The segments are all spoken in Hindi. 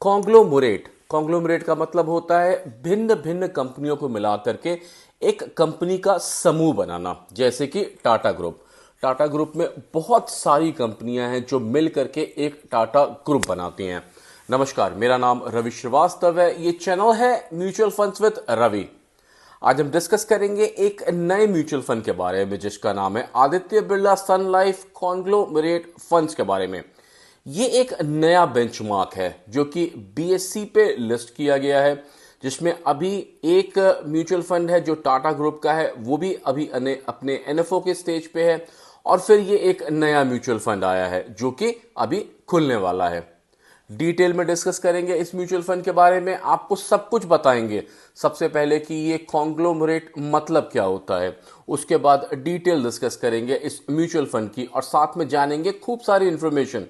कॉन्ग्लोमरेट कॉन्ग्लोमरेट का मतलब होता है भिन्न भिन्न कंपनियों को मिला करके एक कंपनी का समूह बनाना। जैसे कि टाटा ग्रुप में बहुत सारी कंपनियां हैं जो मिल करके एक टाटा ग्रुप बनाती हैं। नमस्कार, मेरा नाम रवि श्रीवास्तव है। ये चैनल है म्यूचुअल फंड्स विद रवि। आज हम डिस्कस करेंगे एक नए म्यूचुअल फंड के बारे में जिसका नाम है Aditya Birla sun life conglomerate funds के बारे में। ये एक नया बेंचमार्क है जो कि बीएससी पे लिस्ट किया गया है, जिसमें अभी एक म्यूचुअल फंड है जो टाटा ग्रुप का है, वो भी अभी अपने एनएफओ के स्टेज पे है। और फिर ये एक नया म्यूचुअल फंड आया है जो कि अभी खुलने वाला है। डिटेल में डिस्कस करेंगे इस म्यूचुअल फंड के बारे में, आपको सब कुछ बताएंगे। सबसे पहले कि ये कॉन्ग्लोमरेट मतलब क्या होता है, उसके बाद डिटेल डिस्कस करेंगे इस म्यूचुअल फंड की और साथ में जानेंगे खूब सारी इंफॉर्मेशन।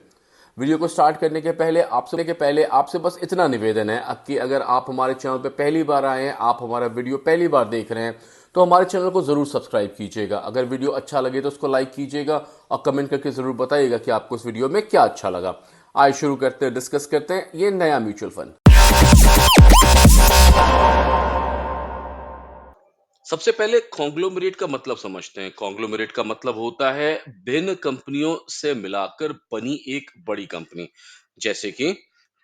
वीडियो को स्टार्ट करने के पहले आपसे बस इतना निवेदन है कि अगर आप हमारे चैनल पे पहली बार आए हैं, आप हमारा वीडियो पहली बार देख रहे हैं, तो हमारे चैनल को जरूर सब्सक्राइब कीजिएगा। अगर वीडियो अच्छा लगे तो उसको लाइक कीजिएगा और कमेंट करके जरूर बताइएगा कि आपको इस वीडियो में क्या अच्छा लगा। आइए शुरू करते हैं, डिस्कस करते हैं ये नया म्यूचुअल फंड। सबसे पहले कॉन्ग्लोमरेट का मतलब समझते हैं। कॉन्ग्लोमरेट का मतलब होता है भिन्न कंपनियों से मिलाकर बनी एक बड़ी कंपनी। जैसे कि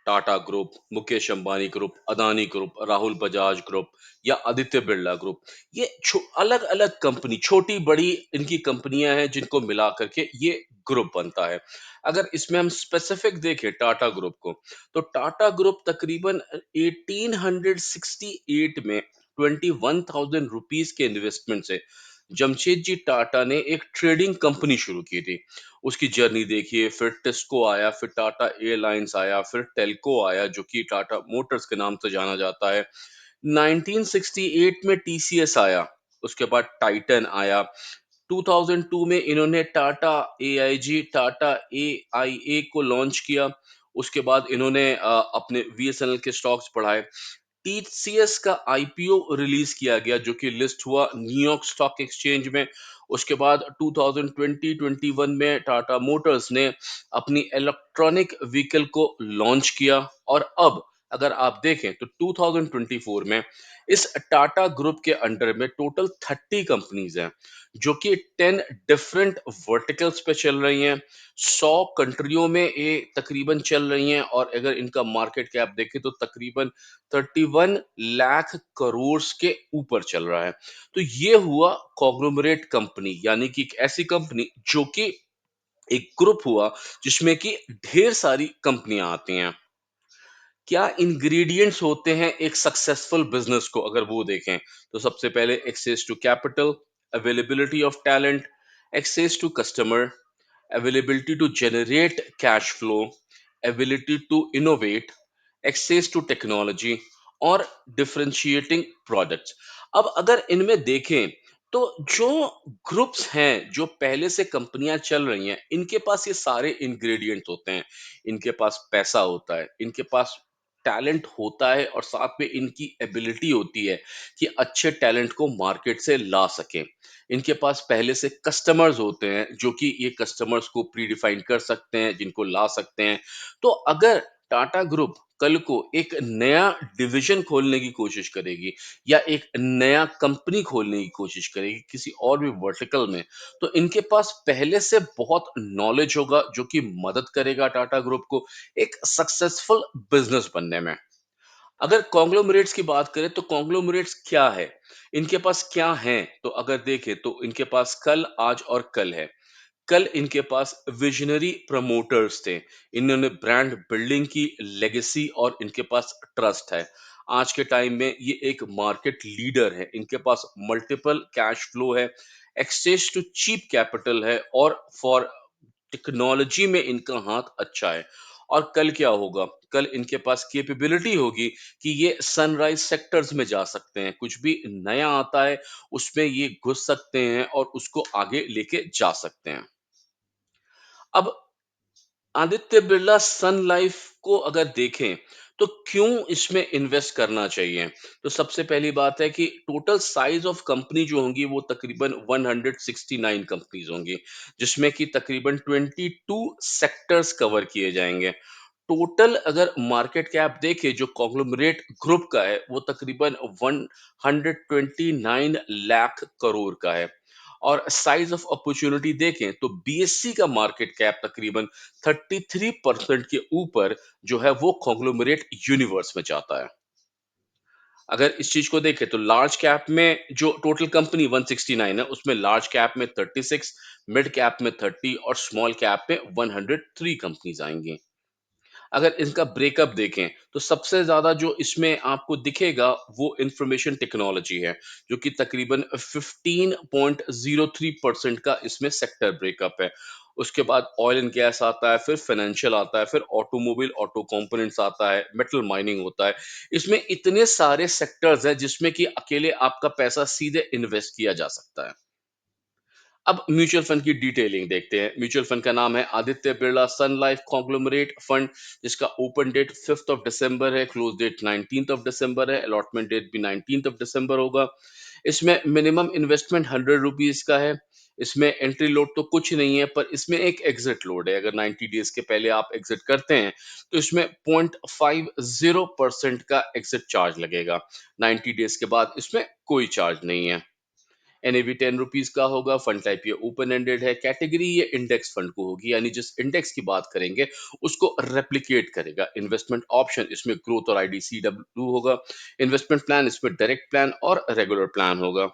Tata group, Mukesh Ambani group, Adani group, Rahul Bajaj group या आदित्य बिरला ग्रुप। ये अलग अलग कंपनी, छोटी बड़ी इनकी कंपनियां हैं जिनको मिला करके ये ग्रुप बनता है। अगर इसमें हम स्पेसिफिक देखें टाटा ग्रुप को, तो टाटा ग्रुप तकरीबन 1868 में 21,000 रुपीज के इन्वेस्टमेंट से जमशेद जी टाटा ने एक ट्रेडिंग कंपनी शुरू की थी। उसकी जर्नी देखिए, फिर टिस्को आया, फिर टाटा एयरलाइंस आया, फिर टेल्को आया जो कि टाटा मोटर्स के नाम से जाना जाता है। 1968 में टीसीएस आया, उसके बाद टाइटन आया। 2002 में इन्होंने टाटा एआईजी, टाटा एआईए को लॉन्च किया। उसके बाद इन्होंने अपने वीएसएनएल के स्टॉक्स बढ़ाए। टीसीएस का आईपीओ रिलीज किया गया जो कि लिस्ट हुआ न्यूयॉर्क स्टॉक एक्सचेंज में। उसके बाद 2020-21 में टाटा मोटर्स ने अपनी इलेक्ट्रॉनिक व्हीकल को लॉन्च किया। और अब अगर आप देखें तो 2024 में इस टाटा ग्रुप के अंडर में टोटल 30 कंपनीज हैं जो कि 10 डिफरेंट वर्टिकल्स पे चल रही हैं। 100 कंट्रियों में ये तकरीबन चल रही हैं और अगर इनका मार्केट कैप देखें तो तकरीबन 31 लाख करोड़ के ऊपर चल रहा है। तो ये हुआ कॉन्ग्लोमरेट कंपनी, यानी कि एक ऐसी कंपनी जो कि एक ग्रुप हुआ जिसमें कि ढेर सारी कंपनियां आती हैं। क्या इंग्रेडिएंट्स होते हैं एक सक्सेसफुल बिजनेस को अगर वो देखें, तो सबसे पहले access to capital, availability of talent, access to customer, availability to generate cash flow, ability to innovate, access to technology और differentiating products। अब अगर इनमें देखें तो जो ग्रुप्स हैं, जो पहले से कंपनियां चल रही हैं, इनके पास ये सारे इंग्रेडिएंट्स होते हैं। इनके पास पैसा होता है, इनके पास टैलेंट होता है और साथ में इनकी एबिलिटी होती है कि अच्छे टैलेंट को मार्केट से ला सकें। इनके पास पहले से कस्टमर्स होते हैं जो कि ये कस्टमर्स को प्री डिफाइन कर सकते हैं, जिनको ला सकते हैं। तो अगर टाटा ग्रुप कल को एक नया डिवीजन खोलने की कोशिश करेगी या एक नया कंपनी खोलने की कोशिश करेगी किसी और भी वर्टिकल में, तो इनके पास पहले से बहुत नॉलेज होगा जो कि मदद करेगा टाटा ग्रुप को एक सक्सेसफुल बिजनेस बनने में। अगर कॉन्ग्लोमरेट्स की बात करें तो कॉन्ग्लोमरेट्स क्या है, इनके पास क्या है, तो अगर देखें तो इनके पास कल, आज और कल है। कल इनके पास विजनरी प्रमोटर्स थे, इन्होंने ब्रांड बिल्डिंग की, लेगेसी और इनके पास ट्रस्ट है। आज के टाइम में ये एक मार्केट लीडर है, इनके पास मल्टीपल कैश फ्लो है, एक्सेस टू चीप कैपिटल है और फॉर टेक्नोलॉजी में इनका हाथ अच्छा है। और कल क्या होगा, कल इनके पास कैपेबिलिटी होगी कि ये सनराइज सेक्टर्स में जा सकते हैं, कुछ भी नया आता है उसमें ये घुस सकते हैं और उसको आगे लेके जा सकते हैं। अब आदित्य बिरला सन लाइफ को अगर देखें तो क्यों इसमें इन्वेस्ट करना चाहिए, तो सबसे पहली बात है कि टोटल साइज ऑफ कंपनी जो होंगी वो तकरीबन 169 कंपनीज होंगी, जिसमें कि तकरीबन 22 सेक्टर्स कवर किए जाएंगे। टोटल अगर मार्केट कैप देखें जो कॉन्ग्लोमरेट ग्रुप का है वो तकरीबन 129 लाख करोड़ का है। और साइज ऑफ अपॉर्चुनिटी देखें तो बीएससी का मार्केट कैप तकरीबन 33% के ऊपर जो है वो कॉन्ग्लोमरेट यूनिवर्स में जाता है। अगर इस चीज को देखें तो लार्ज कैप में जो टोटल कंपनी 169 है उसमें लार्ज कैप में 36, मिड कैप में 30 और स्मॉल कैप में 103 कंपनीज आएंगी। अगर इनका ब्रेकअप देखें तो सबसे ज़्यादा जो इसमें आपको दिखेगा वो इंफॉर्मेशन टेक्नोलॉजी है, जो कि तकरीबन 15.03% का इसमें सेक्टर ब्रेकअप है। उसके बाद ऑयल एंड गैस आता है, फिर फाइनेंशियल आता है, फिर ऑटोमोबाइल ऑटो कंपोनेंट्स आता है, मेटल माइनिंग होता है। इसमें इतने सारे सेक्टर्स हैं जिसमें कि अकेले आपका पैसा सीधे इन्वेस्ट किया जा सकता है। अब म्यूचुअल फंड की डिटेलिंग देखते हैं। म्यूचुअल फंड का नाम है Aditya Birla sun life conglomerate fund, जिसका ओपन डेट 5th ऑफ दिसंबर है, क्लोज डेट 19th ऑफ दिसंबर है, अलॉटमेंट डेट भी 19th ऑफ दिसंबर होगा। इसमें मिनिमम इन्वेस्टमेंट 100 रुपीज का है। इसमें एंट्री लोड तो कुछ नहीं है, पर इसमें एक एग्जिट लोड है। अगर 90 डेज के पहले आप एग्जिट करते हैं तो इसमें 0.50% का एग्जिट चार्ज लगेगा। 90 डेज के बाद इसमें कोई चार्ज नहीं है। एनएवी 10 रुपीज का होगा। फंड टाइप ये ओपन एंडेड है। कैटेगरी ये इंडेक्स फंड को होगी, यानी जिस इंडेक्स की बात करेंगे उसको रेप्लिकेट करेगा। इन्वेस्टमेंट ऑप्शन इसमें ग्रोथ और आईडीसीडब्ल्यू होगा। इन्वेस्टमेंट प्लान इसमें डायरेक्ट प्लान और रेगुलर प्लान होगा।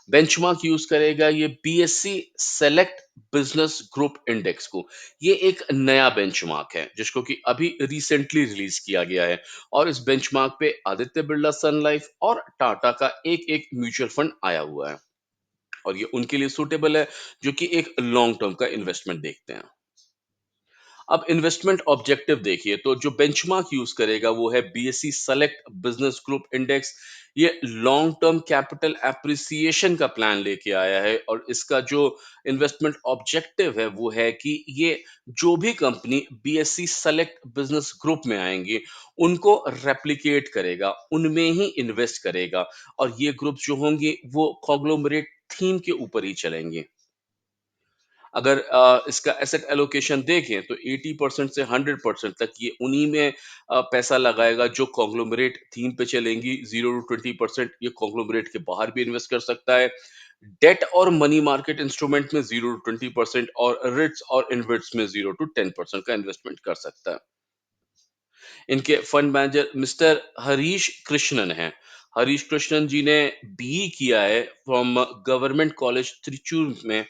बेंचमार्क यूज करेगा ये BSc select business group index को। ये एक नया बेंचमार्क है जिसको कि अभी रिसेंटली रिलीज किया गया है। और इस बेंचमार्क पे आदित्य बिरला सन लाइफ और टाटा का एक एक म्यूचुअल फंड आया हुआ है। और ये उनके लिए सूटेबल है जो कि एक लॉन्ग टर्म का इन्वेस्टमेंट देखते हैं। अब इन्वेस्टमेंट ऑब्जेक्टिव देखिए तो जो बेंचमार्क यूज करेगा वो है BSc select business group index. ये लॉन्ग टर्म कैपिटल एप्रिसिएशन का प्लान लेके आया है, और इसका जो इन्वेस्टमेंट ऑब्जेक्टिव है वो है कि ये जो भी company BSc select business group में आएंगी उनको रेप्लिकेट करेगा, उनमें ही इन्वेस्ट करेगा। और ये ग्रुप जो होंगे वो कॉन्ग्लोमरेट थीम के ऊपर ही चलेंगे। अगर इसका एसेट एलोकेशन देखें तो 80% से 100% तक ये उन्हीं में पैसा लगाएगा जो कॉन्ग्लोमरेट थीम पे चलेंगी। 0 to 20% ये कॉन्ग्लोमरेट के बाहर भी इन्वेस्ट कर सकता है। डेट और मनी मार्केट इंस्ट्रूमेंट में 0 to 20% और रिट्स और इन्वेट्स में 0 to 10% का इन्वेस्टमेंट कर सकता है। इनके fund manager mister Harish Krishnan हैं। हरीश कृष्णन जी ने बीई किया है फ्रॉम गवर्नमेंट कॉलेज त्रिचूर में।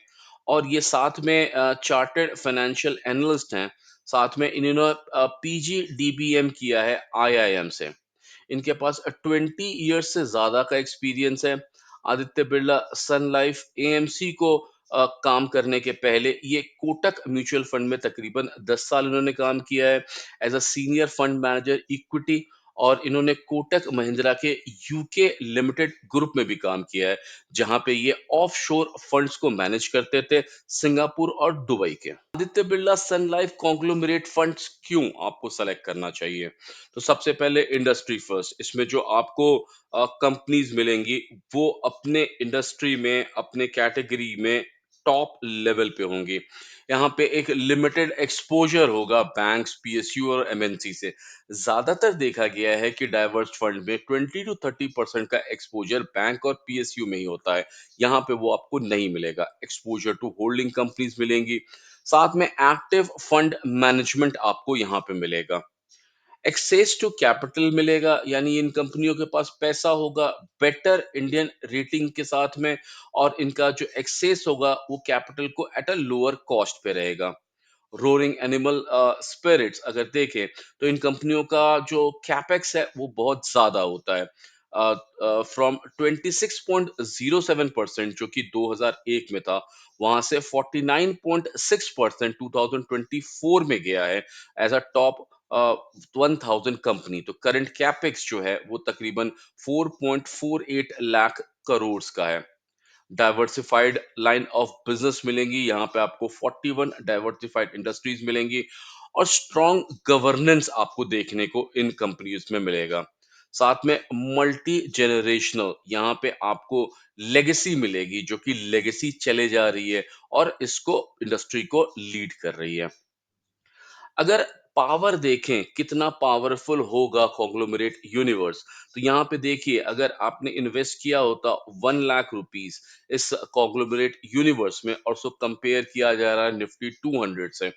और ये साथ में चार्टर्ड फाइनेंशियल एनालिस्ट हैं। साथ में इन्होंने पीजी डीबीएम किया है आईआईएम से। इनके पास 20 ईयर्स से ज्यादा का एक्सपीरियंस है। Aditya Birla sun life AMC को काम करने के पहले ये कोटक म्यूचुअल फंड में तकरीबन 10 साल इन्होंने काम किया है as a senior fund manager equity. और इन्होंने कोटक महिंद्रा के यूके लिमिटेड ग्रुप में भी काम किया है, जहां पे ये ऑफशोर फंड्स को मैनेज करते थे, सिंगापुर और दुबई के। Aditya Birla sun life conglomerate funds क्यों आपको सेलेक्ट करना चाहिए? तो सबसे पहले इंडस्ट्री फर्स्ट। इसमें जो आपको कंपनीज मिलेंगी वो अपने इंडस्ट्री में, अपने कैटेगरी में टॉप लेवल पे होंगी। यहाँ पे एक लिमिटेड एक्सपोजर होगा बैंक्स, पीएसयू और एमएनसी से। ज्यादातर देखा गया है कि डाइवर्स फंड में 20 to 30% का एक्सपोजर बैंक और पीएसयू में ही होता है। यहाँ पे वो आपको नहीं मिलेगा। एक्सपोजर टू होल्डिंग कंपनीज मिलेंगी। साथ में एक्टिव फंड मैनेजमेंट आपको यहाँ पे मिलेगा। एक्सेस टू कैपिटल मिलेगा, यानी इन कंपनियों के पास पैसा होगा बेटर इंडियन रेटिंग के साथ में। और इनका जो एक्सेस होगा वो कैपिटल को एट अ लोअर कॉस्ट पे रहेगा। रोरिंग एनिमल स्पिरिट्स अगर देखें तो इन कंपनियों का जो कैपेक्स है वो बहुत ज्यादा होता है। फ्रॉम 26.07% जो कि 2001 में था, वहां से 49.6% 2024 में गया है एज अ टॉप 1000 कंपनी। तो करंट कैपेक्स जो है वो तकरीबन 4.48 लाख करोड़ का है। डाइवर्सिफाइड लाइन ऑफ बिजनेस मिलेंगी, यहाँ पे आपको 41 डाइवर्सिफाइड इंडस्ट्रीज मिलेंगी। और स्ट्रॉन्ग गवर्नेंस आपको देखने को इन कंपनीज में मिलेगा। साथ में मल्टी जेनरेशनल यहाँ पे आपको लेगेसी मिलेगी, जो कि लेगेसी चले जा रही है और इसको इंडस्ट्री को लीड कर रही है। अगर पावर देखें कितना पावरफुल होगा कॉन्ग्लोमरेट यूनिवर्स, तो यहाँ पे देखिए अगर आपने इन्वेस्ट किया होता 1 लाख रुपीस इस कॉन्ग्लोमरेट यूनिवर्स में और उसको कंपेयर किया जा रहा है निफ्टी 200 से,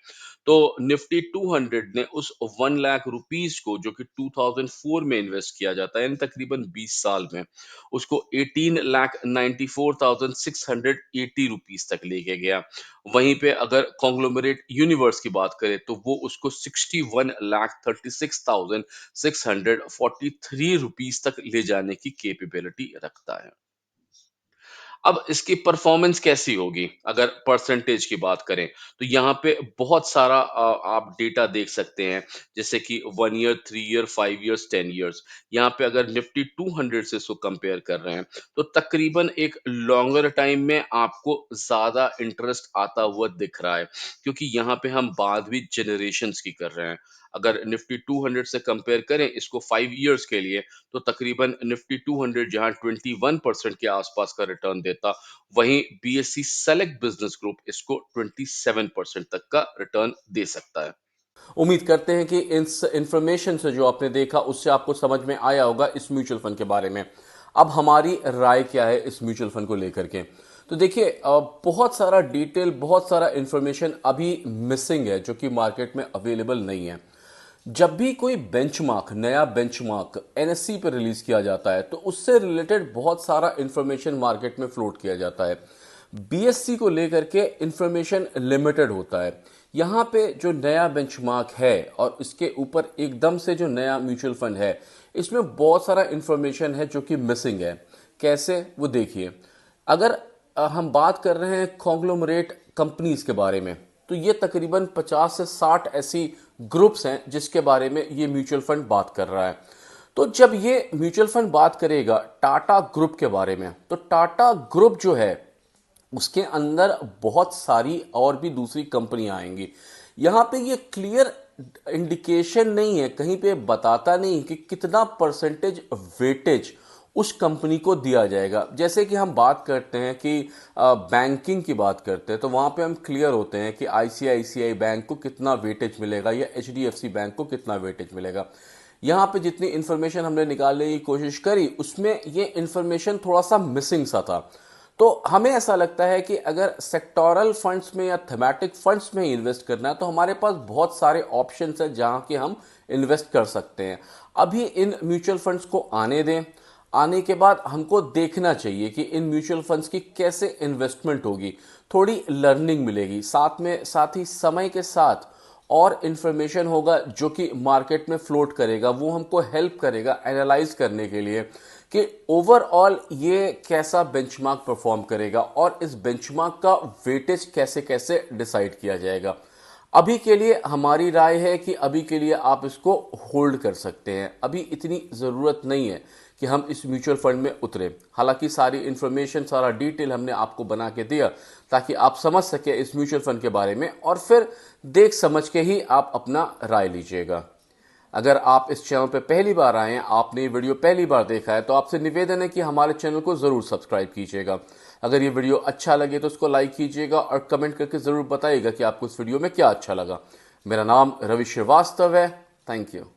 तो निफ्टी 200 ने उस 1 लाख रुपीस को जो कि 2004 में इन्वेस्ट किया जाता है यानी तकरीबन 20 साल में, उसको 18,94,680 तक लेके गया। वहीं पे अगर कॉन्ग्लोमरेट यूनिवर्स की बात करें तो वो उसको 61,36,643 रुपीस तक ले जाने की कैपेबिलिटी रखता है। अब इसकी परफॉर्मेंस कैसी होगी अगर परसेंटेज की बात करें तो यहाँ पे बहुत सारा आप डेटा देख सकते हैं जैसे कि 1 ईयर 3 ईयर 5 ईयर्स 10 ईयर्स। यहाँ पे अगर निफ्टी 200 से इसको कंपेयर कर रहे हैं तो तकरीबन एक लॉन्गर टाइम में आपको ज्यादा इंटरेस्ट आता हुआ दिख रहा है क्योंकि यहाँ पे हम बात भी जनरेशन्स की कर रहे हैं। अगर निफ्टी 200 से कंपेयर करें इसको 5 ईयर्स के लिए तो तकरीबन निफ्टी 200 जहां 21% के आसपास का रिटर्न देता, वहीं बीएसई सेलेक्ट बिजनेस ग्रुप इसको 27% तक का रिटर्न दे सकता है। उम्मीद करते हैं कि इस इंफॉर्मेशन से जो आपने देखा उससे आपको समझ में आया होगा इस म्यूचुअल फंड के बारे में। अब हमारी राय क्या है इस म्यूचुअल फंड को लेकर के, तो देखिए बहुत सारा डिटेल, बहुत सारा इंफॉर्मेशन अभी मिसिंग है जो कि मार्केट में अवेलेबल नहीं है। जब भी कोई बेंचमार्क, नया बेंचमार्क एनएससी पर रिलीज किया जाता है तो उससे रिलेटेड बहुत सारा इंफॉर्मेशन मार्केट में फ्लोट किया जाता है। बीएससी को लेकर के इंफॉर्मेशन लिमिटेड होता है। यहाँ पे जो नया बेंचमार्क है और इसके ऊपर एकदम से जो नया म्यूचुअल फंड है, इसमें बहुत सारा इंफॉर्मेशन है जो कि मिसिंग है। कैसे, वो देखिए। अगर हम बात कर रहे हैं कॉन्ग्लोमरेट कंपनीज के बारे में, तो ये तकरीबन 50 से 60 ऐसी ग्रुप्स हैं जिसके बारे में ये म्यूचुअल फंड बात कर रहा है। तो जब ये म्यूचुअल फंड बात करेगा टाटा ग्रुप के बारे में, तो टाटा ग्रुप जो है उसके अंदर बहुत सारी और भी दूसरी कंपनियां आएंगी। यहां पे ये क्लियर इंडिकेशन नहीं है, कहीं पे बताता नहीं कि कितना परसेंटेज वेटेज उस कंपनी को दिया जाएगा। जैसे कि हम बात करते हैं कि बैंकिंग की बात करते हैं तो वहां पे हम क्लियर होते हैं कि आईसीआईसीआई बैंक को कितना वेटेज मिलेगा या एचडीएफसी बैंक को कितना वेटेज मिलेगा। यहाँ पे जितनी इंफॉर्मेशन हमने निकालने की कोशिश करी उसमें ये इंफॉर्मेशन थोड़ा सा मिसिंग सा था। तो हमें ऐसा लगता है कि अगर सेक्टोरल फंड्स में या थेमैटिक फंड्स में इन्वेस्ट करना है तो हमारे पास बहुत सारे ऑप्शंस हैं जहां के हम इन्वेस्ट कर सकते हैं। अभी इन म्यूचुअल फंड्स को आने दें, आने के बाद हमको देखना चाहिए कि इन म्यूचुअल फंड्स की कैसे इन्वेस्टमेंट होगी, थोड़ी लर्निंग मिलेगी, साथ ही समय के साथ और इंफॉर्मेशन होगा जो कि मार्केट में फ्लोट करेगा, वो हमको हेल्प करेगा एनालाइज करने के लिए कि ओवरऑल ये कैसा बेंचमार्क परफॉर्म करेगा और इस बेंचमार्क का वेटेज कैसे कैसे डिसाइड किया जाएगा। अभी के लिए हमारी राय है कि अभी के लिए आप इसको होल्ड कर सकते हैं, अभी इतनी ज़रूरत नहीं है कि हम इस म्यूचुअल फंड में उतरे। हालांकि सारी इंफॉर्मेशन, सारा डिटेल हमने आपको बना के दिया ताकि आप समझ सके इस म्यूचुअल फंड के बारे में और फिर देख समझ के ही आप अपना राय लीजिएगा। अगर आप इस चैनल पर पहली बार आए हैं, आपने ये वीडियो पहली बार देखा है, तो आपसे निवेदन है कि हमारे चैनल को ज़रूर सब्सक्राइब कीजिएगा। अगर ये वीडियो अच्छा लगे तो उसको लाइक कीजिएगा और कमेंट करके ज़रूर बताइएगा कि आपको इस वीडियो में क्या अच्छा लगा। मेरा नाम रवि श्रीवास्तव है। Thank you.